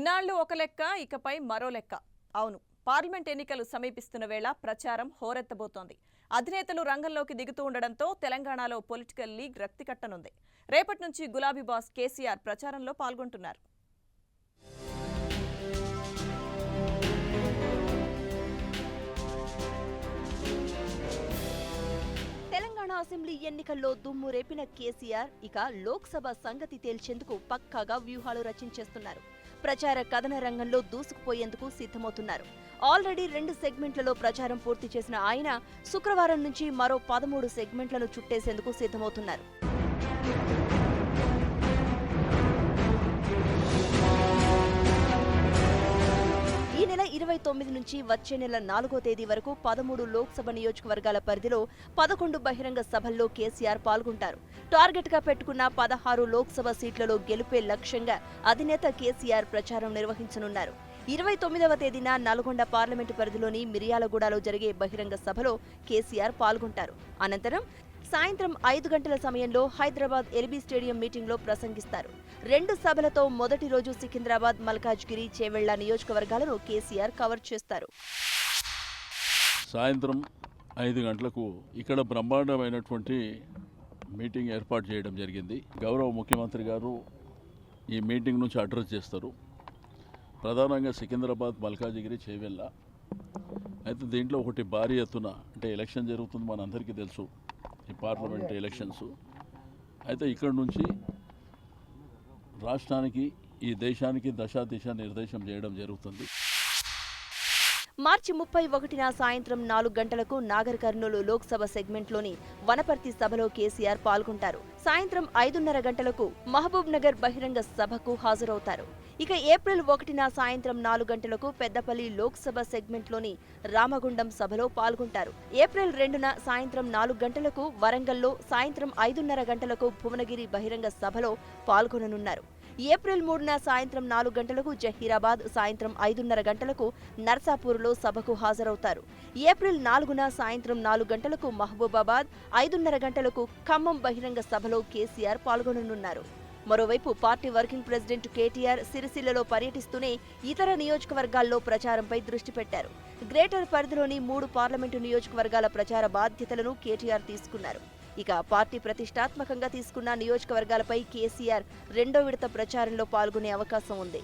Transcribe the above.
ఇన్నాళ్లు ఒక లెక్క, ఇకపై మరో లెక్క. అవును, పార్లమెంట్ ఎన్నికలు సమీపిస్తున్న వేళ ప్రచారం హోరెత్తబోతోంది. అధినేతలు రంగంలోకి దిగుతూ ఉండడంతో తెలంగాణలో పొలిటికల్ లీగ్ రక్తి కట్టనుంది. రేపటి నుంచి గులాబీ బాస్ కేసీఆర్ ప్రచారంలో పాల్గొంటున్నారు. తెలంగాణ అసెంబ్లీ ఎన్నికల్లో దుమ్ము రేపిన కేసీఆర్ ఇక లోక్సభ సంగతి తేల్చేందుకు పక్కాగా వ్యూహాలు రచించేస్తున్నారు. ప్రచార కథన రంగంలో దూసుకుపోయేందుకు సిద్ధమవుతున్నారు. ఆల్రెడీ 2 సెగ్మెంట్లలో ప్రచారం పూర్తి చేసిన ఆయన శుక్రవారం నుంచి మరో 13 సెగ్మెంట్లను చుట్టేసేందుకు సిద్ధమవుతున్నారు. ఈ నెల 29 నుంచి వచ్చే నెల 4వ తేదీ వరకు 13 లోక్సభ నియోజకవర్గాల పరిధిలో 11 బహిరంగ సభల్లో కేసీఆర్ పాల్గొంటారు. టార్గెట్ గా పెట్టుకున్న 16 లోక్సభ సీట్లలో గెలుపే లక్ష్యంగా అధినేత కేసీఆర్ ప్రచారం నిర్వహించనున్నారు. 29వ తేదీన నల్గొండ పార్లమెంటు పరిధిలోని మిర్యాలగూడలో జరిగే బహిరంగ సభలో కేసీఆర్ పాల్గొంటారు. అనంతరం సాయంత్రం 5 గంటల సమయంలో హైదరాబాద్ ఎల్బీ స్టేడియం మీటింగ్లో ప్రసంగిస్తారు. 2 సభలతో మొదటి రోజు సికింద్రాబాద్, మల్కాజ్గిరి, చేవెళ్ల నియోజకవర్గాలను కేసీఆర్ కవర్ చేస్తారు. సాయంత్రం 5 గంటలకు ఇక్కడ బ్రహ్మాండమైనటువంటి మీటింగ్ ఏర్పాటు చేయడం జరిగింది. గౌరవ ముఖ్యమంత్రి గారు ఈ మీటింగ్ నుంచి అడ్రస్ చేస్తారు. ప్రధానంగా సికింద్రాబాద్, మల్కాజ్గిరి, చేవెళ్ళ. అయితే దీంట్లో ఒకటి భారీ ఎత్తున అంటే ఎలక్షన్ జరుగుతుంది, మనందరికీ తెలుసు, ఈ పార్లమెంట్ ఎలక్షన్స్. అయితే ఇక్కడ నుంచి రాష్ట్రానికి, ఈ దేశానికి దిశ నిర్దేశం చేయడం జరుగుతుంది. మార్చి 31న సాయంత్రం 4 గంటలకు నాగర్ కర్నూలు లోక్సభ సెగ్మెంట్లోని వనపర్తి సభలో కేసీఆర్ పాల్గొంటారు. సాయంత్రం 5:30 గంటలకు మహబూబ్ నగర్ బహిరంగ సభకు హాజరవుతారు. ఇక ఏప్రిల్ 1న సాయంత్రం 4 గంటలకు పెద్దపల్లి లోక్సభ సెగ్మెంట్లోని రామగుండం సభలో పాల్గొంటారు. ఏప్రిల్ 2న సాయంత్రం 4 గంటలకు వరంగల్లో, సాయంత్రం 5:30 గంటలకు భువనగిరి బహిరంగ సభలో పాల్గొననున్నారు. ఏప్రిల్ 3న సాయంత్రం 4 గంటలకు జహీరాబాద్, సాయంత్రం 5:30 గంటలకు నర్సాపూర్లో సభకు హాజరవుతారు. ఏప్రిల్ 4న సాయంత్రం 4 గంటలకు మహబూబాబాద్, 5:30 గంటలకు ఖమ్మం బహిరంగ సభలో కేసీఆర్ పాల్గొననున్నారు. మరోవైపు పార్టీ వర్కింగ్ ప్రెసిడెంట్ కేటీఆర్ సిరిసిల్లలో పర్యటిస్తూనే ఇతర నియోజకవర్గాల్లో ప్రచారంపై దృష్టి పెట్టారు. గ్రేటర్ పరిధిలోని 3 పార్లమెంటు నియోజకవర్గాల ప్రచార బాధ్యతలను కేటీఆర్ తీసుకున్నారు. ఇక పార్టీ ప్రతిష్టాత్మకంగా తీసుకున్న నియోజకవర్గాలపై కేసీఆర్ 2వ విడత ప్రచారంలో పాల్గొనే అవకాశం ఉంది.